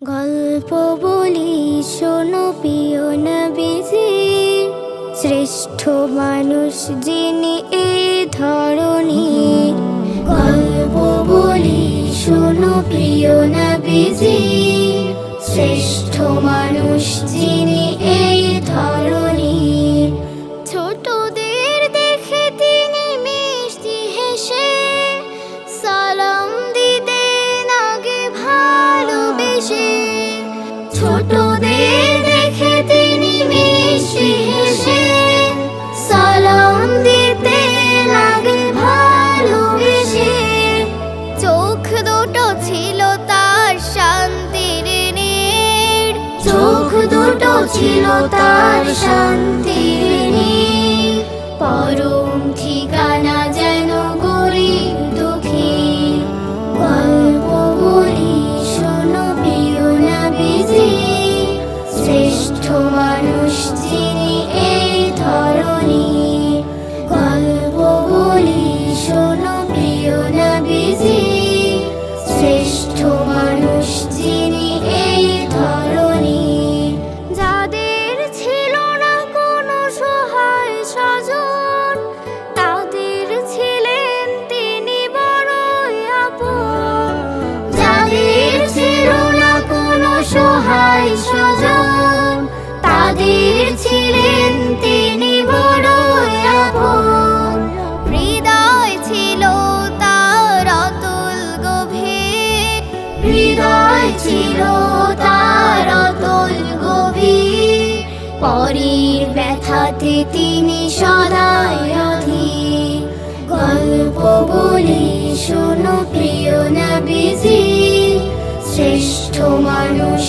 গল্প বলি শোনো প্রিয় নবীজির, শ্রেষ্ঠ মানুষ যিনি এই ধরনীর। গল্প বলি শোনো প্রিয় নবীজির, শ্রেষ্ঠ মানুষ যিনি এই ধরনীর। ছোটদের দেখে তিনি মিষ্টি হেসে সালাম দিতেন আগে ভালোবেসে। ছোটদের দেখে তিনি মিষ্টি হেসে সালাম দিতেন আগে ভালোবেসে। চোখ দুটো ছিল তার শান্তির নীড়, চোখ দুটো ছিল তার শান্তির নীড়। পরম ঠিকানা যেন গরিব দুঃখী। গল্প বলি শোনো প্রিয় নবীজির, শ্রেষ্ঠ মানুষ যিনি এই ধরনীর। গল্প বলি শোনো প্রিয় নবীজির, শ্রেষ্ঠ মানুষ যিনি এই ধরনীর। যাদের ছিল না কোনো সহায় স্বজন, তাদের ছিলেন তিনি বড়ই আপন। যাদের ছিল না কোনো সহায় স্বজন, তাদের ছিলেন তিনি বড়ই আপন। হৃদয় ছিল তার অতুল গভীর, হৃদয় ছিল তার অতুল গভীর। পরের ব্যথাতে তিনি সদাই অধীর। গল্প বলি শোনো প্রিয় নবীজির, শ্রেষ্ঠ মানুষ